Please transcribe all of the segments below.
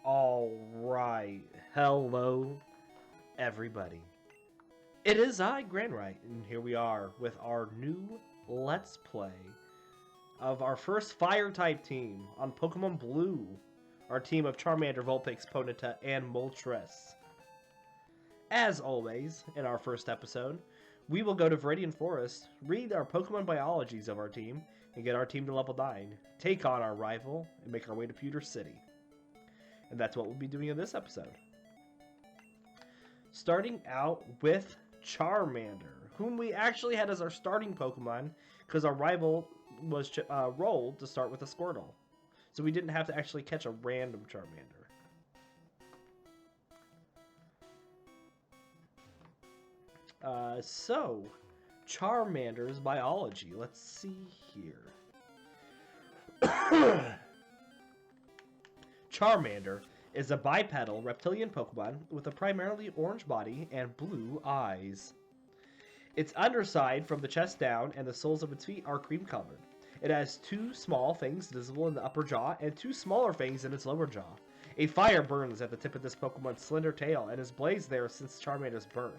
Alright, hello everybody. It is I, Granorite, and here we are with our new Let's Play of our first Fire-type team on Pokemon Blue. Our team of Charmander, Vulpix, Ponyta, and Moltres. As always, in our first episode, we will go to Viridian Forest, read our Pokemon biologies of our team, and get our team to level 9, take on our rival, and make our way to Pewter City. And that's what we'll be doing in this episode. Starting out with Charmander, whom we actually had as our starting Pokemon because our rival was rolled to start with a Squirtle. So we didn't have to actually catch a random Charmander. So, Charmander's biology. Let's see here. Charmander is a bipedal reptilian Pokemon with a primarily orange body and blue eyes. Its underside from the chest down and the soles of its feet are cream colored. It has two small fangs visible in the upper jaw and two smaller fangs in its lower jaw. A fire burns at the tip of this Pokemon's slender tail and has blazed there since Charmander's birth.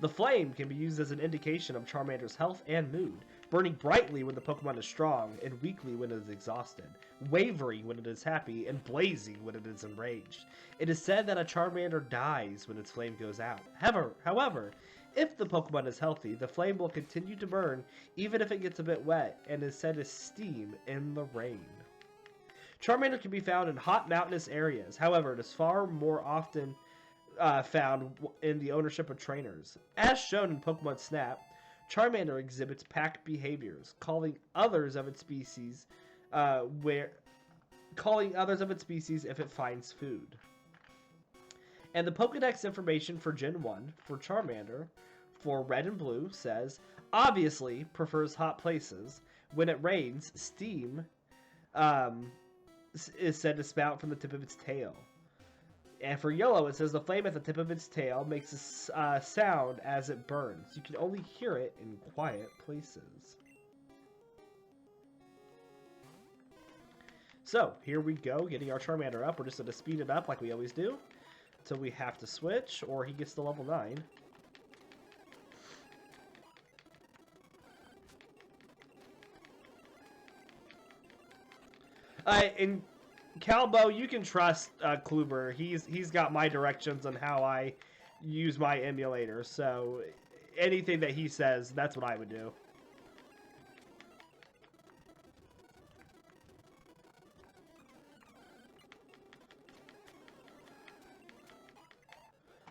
The flame can be used as an indication of Charmander's health and mood, burning brightly when the Pokemon is strong and weakly when it is exhausted, wavering when it is happy, and blazing when it is enraged. It is said that a Charmander dies when its flame goes out. However, if the Pokemon is healthy, the flame will continue to burn even if it gets a bit wet and is said to steam in the rain. Charmander can be found in hot mountainous areas. However, it is far more often found in the ownership of trainers. As shown in Pokemon Snap, Charmander exhibits pack behaviors, calling others of its species if it finds food. And the Pokedex information for Gen 1 for Charmander for Red and Blue says, obviously prefers hot places. When it rains, steam is said to spout from the tip of its tail. And for Yellow, it says the flame at the tip of its tail makes a sound as it burns. You can only hear it in quiet places. So, here we go, getting our Charmander up. We're just going to speed it up like we always do. Until we have to switch, or he gets to level 9. In Calbo, you can trust Kluber. He's got my directions on how I use my emulator, so anything that he says, that's what I would do.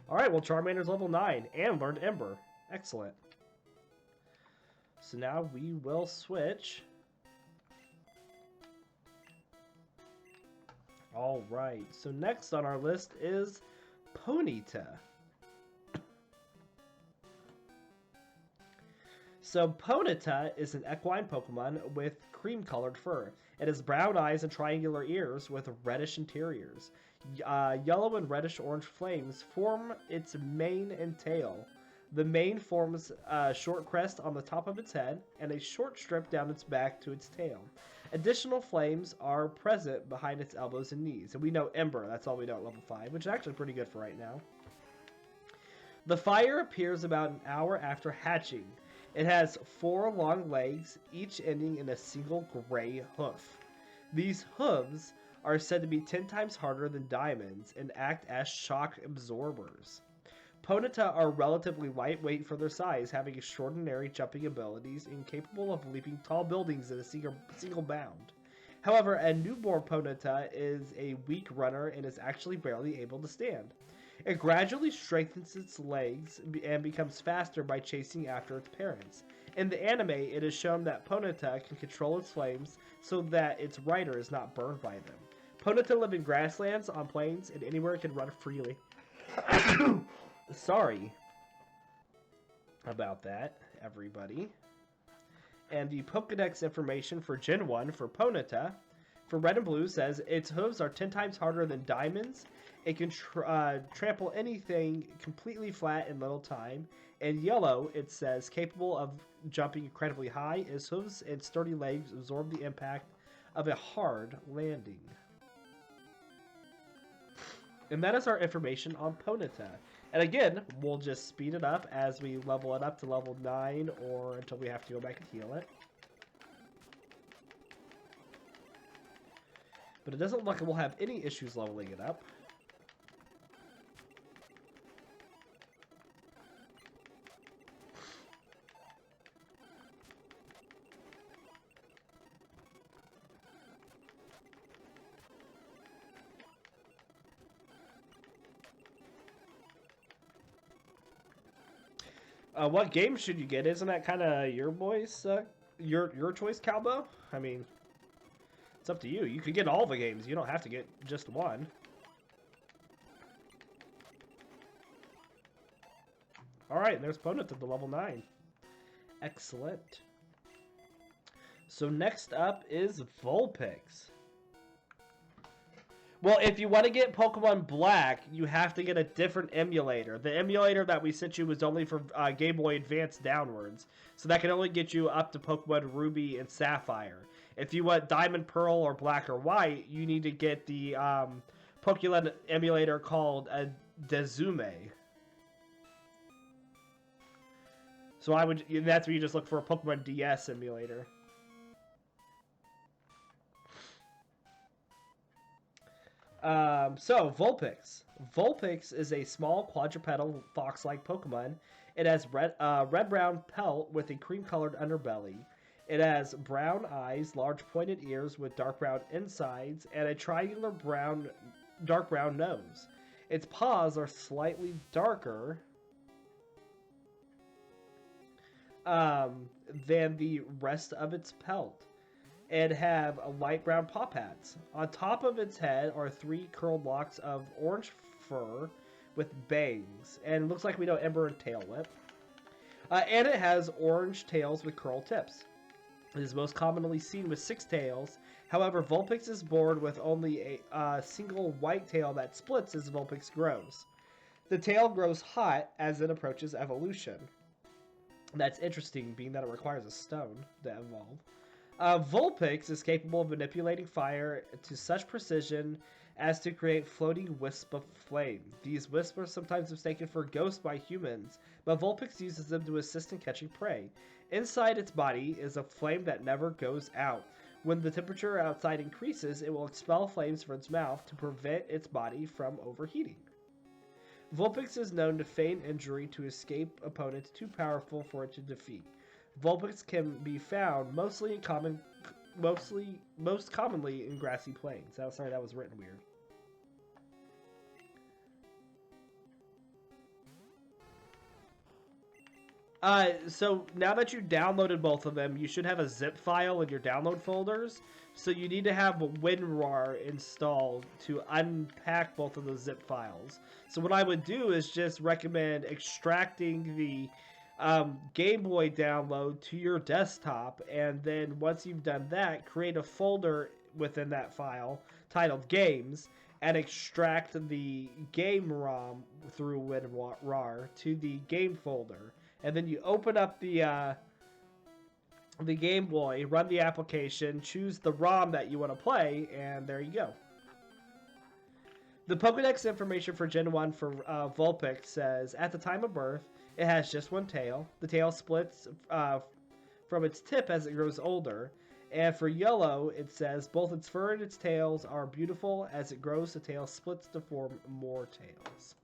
Alright, well, Charmander's level 9 and learned Ember. Excellent. So now we will switch. Alright, so next on our list is Ponyta. So Ponyta is an equine Pokemon with cream-colored fur. It has brown eyes and triangular ears with reddish interiors. Yellow and reddish-orange flames form its mane and tail. The mane forms a short crest on the top of its head and a short strip down its back to its tail. Additional flames are present behind its elbows and knees. And we know Ember, that's all we know at level 5, which is actually pretty good for right now. The fire appears about an hour after hatching. It has 4 long legs, each ending in a single gray hoof. These hooves are said to be 10 times harder than diamonds and act as shock absorbers. Ponyta are relatively lightweight for their size, having extraordinary jumping abilities and capable of leaping tall buildings in a single bound. However, a newborn Ponyta is a weak runner and is actually barely able to stand. It gradually strengthens its legs and becomes faster by chasing after its parents. In the anime, it is shown that Ponyta can control its flames so that its rider is not burned by them. Ponyta live in grasslands, on plains, and anywhere it can run freely. Sorry about that, everybody. And the Pokedex information for Gen 1 for Ponyta for Red and Blue says its hooves are 10 times harder than diamonds. It can trample anything completely flat in little time. And Yellow, it says, capable of jumping incredibly high. Its hooves and sturdy legs absorb the impact of a hard landing. And that is our information on Ponyta. And again, we'll just speed it up as we level it up to level 9 or until we have to go back and heal it. But it doesn't look like we'll have any issues leveling it up. What game should you get? Isn't that kind of your boys, your choice, Calbo? I mean, it's up to you. You could get all the games. You don't have to get just one. All right, there's Ponyta to the level 9. Excellent. So next up is Vulpix. Well, if you want to get Pokemon Black, you have to get a different emulator. The emulator that we sent you was only for Game Boy Advance downwards. So that can only get you up to Pokemon Ruby and Sapphire. If you want Diamond, Pearl, or Black or White, you need to get the Pokemon emulator called Dezume. So that's where you just look for a Pokemon DS emulator. So, Vulpix. Vulpix is a small quadrupedal fox-like Pokemon. It has red-brown pelt with a cream-colored underbelly. It has brown eyes, large pointed ears with dark brown insides, and a triangular dark brown nose. Its paws are slightly darker than the rest of its pelt, and have a light brown paw pads. On top of its head are 3 curled locks of orange fur with bangs, and it looks like we know Ember and Tail Whip. And it has orange tails with curl tips. It is most commonly seen with 6 tails. However, Vulpix is born with only a single white tail that splits as Vulpix grows. The tail grows hot as it approaches evolution. That's interesting, being that it requires a stone to evolve. Vulpix is capable of manipulating fire to such precision as to create floating wisps of flame. These wisps are sometimes mistaken for ghosts by humans, but Vulpix uses them to assist in catching prey. Inside its body is a flame that never goes out. When the temperature outside increases, it will expel flames from its mouth to prevent its body from overheating. Vulpix is known to feign injury to escape opponents too powerful for it to defeat. Vulpix can be found most commonly in grassy plains. Sorry, that was written weird. So now that you downloaded both of them, you should have a zip file in your download folders. So you need to have WinRAR installed to unpack both of those zip files. So what I would do is just recommend extracting the Game Boy download to your desktop, and then once you've done that, create a folder within that file titled Games, and extract the game ROM through WinRAR to the game folder. And then you open up the Game Boy, run the application, choose the ROM that you want to play, and there you go. The Pokedex information for Gen 1 for Vulpix says, at the time of birth, it has just one tail. The tail splits from its tip as it grows older. And for yellow, it says, both its fur and its tails are beautiful. As it grows, the tail splits to form more tails.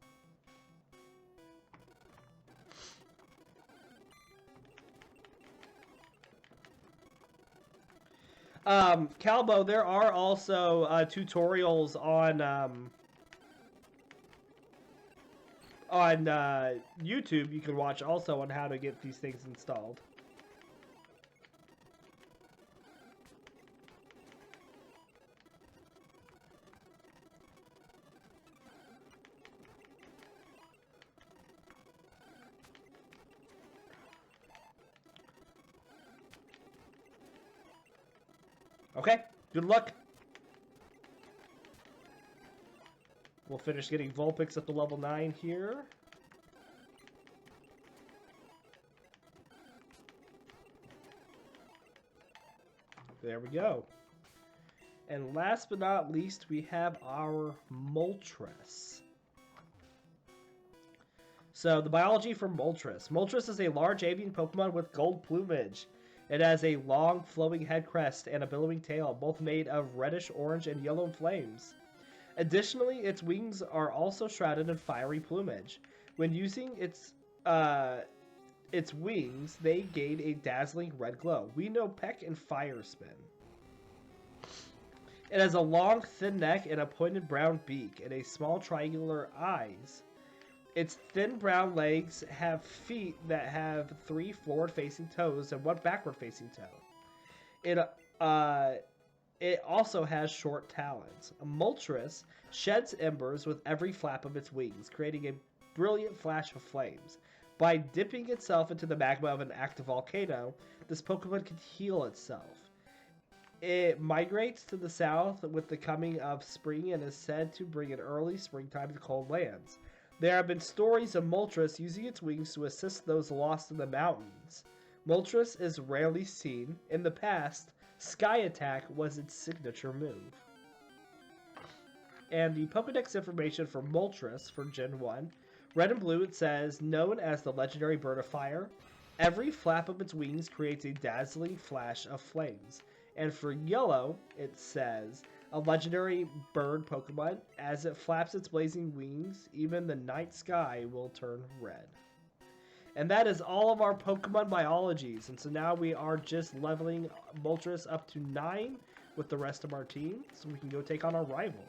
Calbo, there are also tutorials on YouTube you can watch also on how to get these things installed. Okay, good luck. We'll finish getting Vulpix up to level 9 here. There we go. And last but not least, we have our Moltres. So the biology for Moltres. Moltres is a large avian Pokemon with gold plumage. It has a long flowing head crest and a billowing tail, both made of reddish orange and yellow flames. Additionally, its wings are also shrouded in fiery plumage. When using its wings, they gain a dazzling red glow. We know Peck and Fire Spin. It has a long, thin neck and a pointed brown beak and a small triangular eyes. Its thin brown legs have feet that have 3 forward-facing toes and 1 backward-facing toe. It also has short talons. A Moltres sheds embers with every flap of its wings, creating a brilliant flash of flames. By dipping itself into the magma of an active volcano, this Pokemon can heal itself. It migrates to the south with the coming of spring and is said to bring an early springtime to cold lands. There have been stories of Moltres using its wings to assist those lost in the mountains. Moltres is rarely seen. In the past, Sky Attack was its signature move. And the Pokedex information for Moltres for Gen 1. Red and blue, it says, known as the legendary bird of fire. Every flap of its wings creates a dazzling flash of flames. And for yellow, it says, a legendary bird Pokemon. As it flaps its blazing wings, even the night sky will turn red. And that is all of our Pokemon biologies. And so now we are just leveling Moltres up to 9 with the rest of our team, so we can go take on our rival.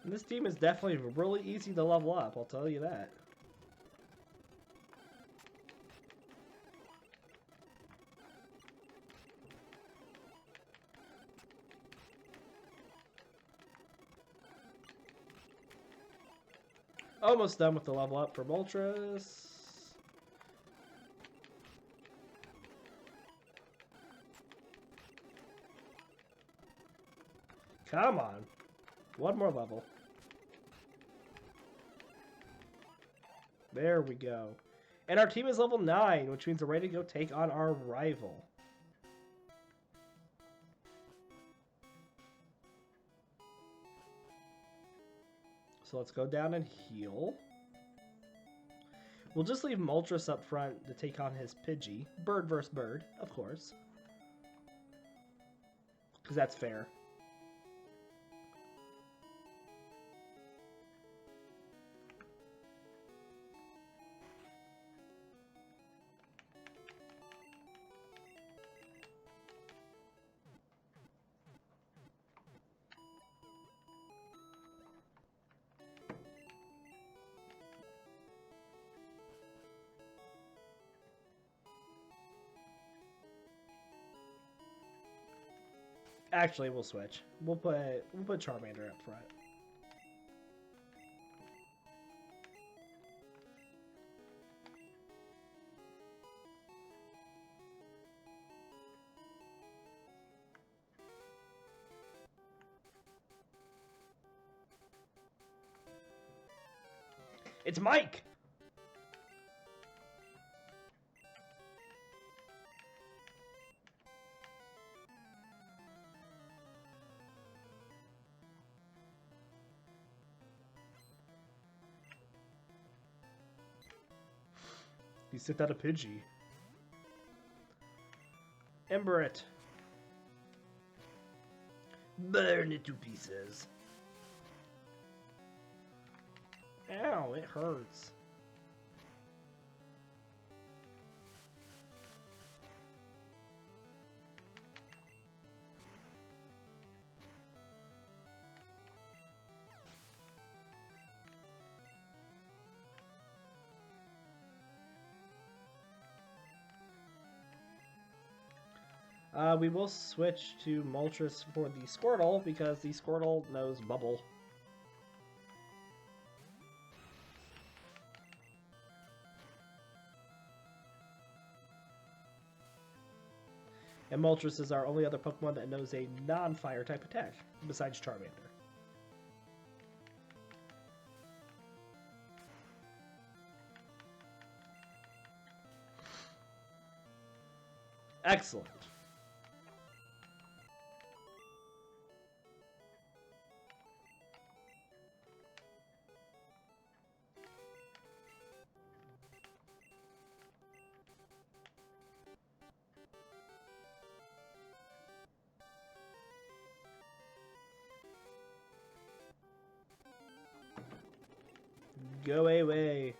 And this team is definitely really easy to level up, I'll tell you that. Almost done with the level up for Moltres. Come on. One more level. There we go. And our team is level 9, which means we're ready to go take on our rival. So let's go down and heal. We'll just leave Moltres up front to take on his Pidgey. Bird versus bird, of course. Because that's fair. Actually, we'll switch. We'll put Charmander up front. It's Mike! He sent out a Pidgey. Ember it. Burn it to pieces. Ow, it hurts. We will switch to Moltres for the Squirtle because the Squirtle knows Bubble. And Moltres is our only other Pokemon that knows a non-fire type attack, besides Charmander. Excellent. Go away.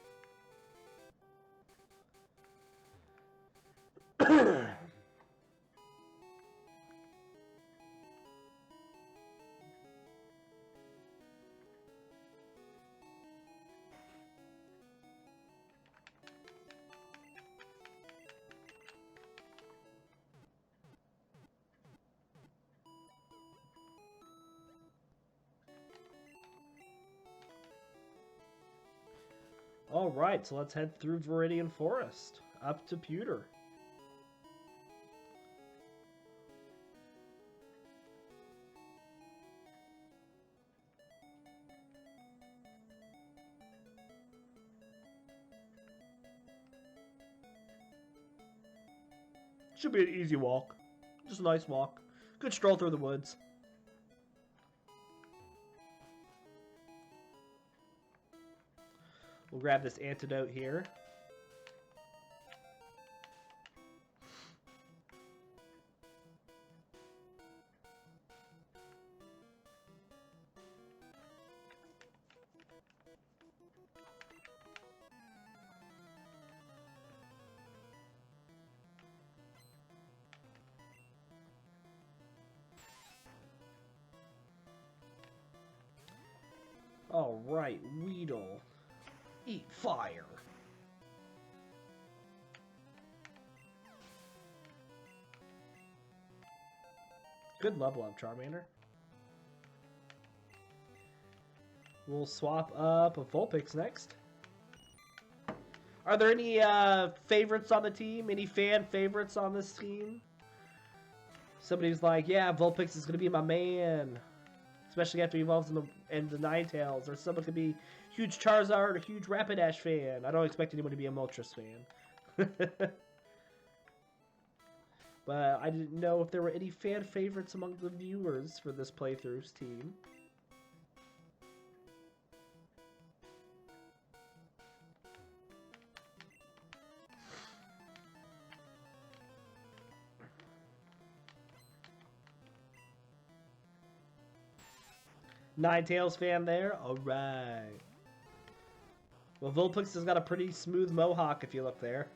Alright, so let's head through Viridian Forest, up to Pewter. Should be an easy walk. Just a nice walk. Good stroll through the woods. We'll grab this antidote here. Alright, Weedle. Eat fire. Good level up, Charmander. We'll swap up a Vulpix next. Are there any favorites on the team? Any fan favorites on this team? Somebody's like, yeah, Vulpix is going to be my man. Especially after he evolves in the Ninetales. Or someone could be huge Charizard or huge Rapidash fan. I don't expect anyone to be a Moltres fan. But I didn't know if there were any fan favorites among the viewers for this playthrough's team. Ninetales fan there? Alright. Well, Vulpix has got a pretty smooth mohawk if you look there.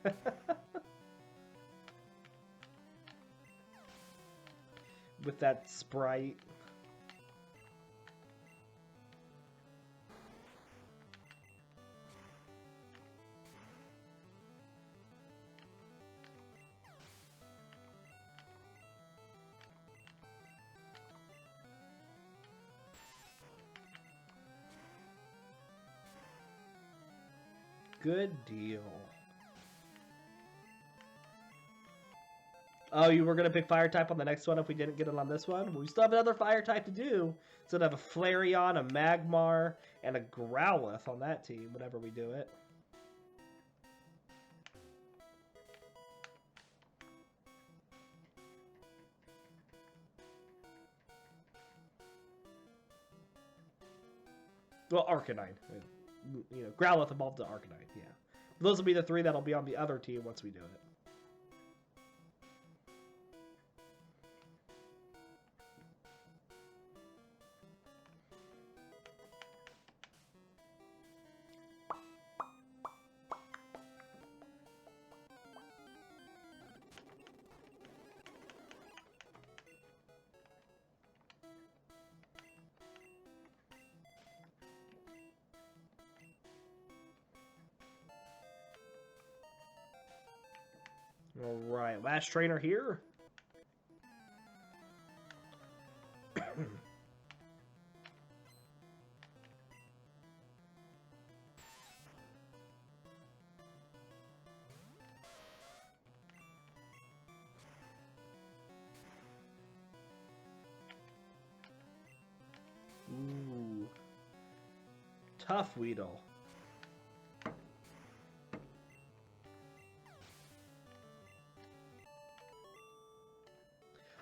With that sprite. Good deal. Oh, you were going to pick fire type on the next one if we didn't get it on this one? Well, we still have another fire type to do. So we'd have a Flareon, a Magmar, and a Growlithe on that team whenever we do it. Well, Arcanine. You know, Growlithe evolved to Arcanine, yeah. Those will be the three that'll be on the other team once we do it. Alright, last trainer here. Tough Weedle.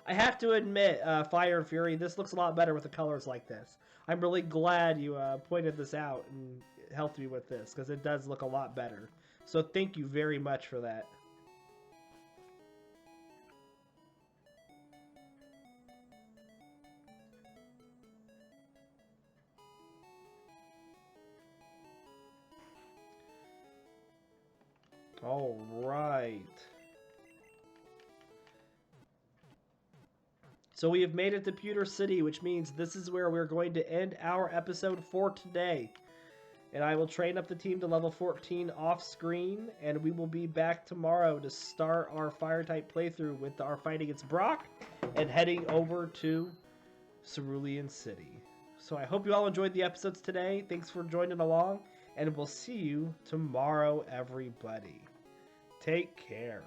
I have to admit, Fire and Fury, this looks a lot better with the colors like this. I'm really glad you pointed this out and helped me with this, because it does look a lot better. So thank you very much for that. All right. So we have made it to Pewter City, which means this is where we're going to end our episode for today. And I will train up the team to level 14 off screen, and we will be back tomorrow to start our Fire-type playthrough with our fight against Brock and heading over to Cerulean City. So I hope you all enjoyed the episodes today. Thanks for joining along, and we'll see you tomorrow, everybody. Take care.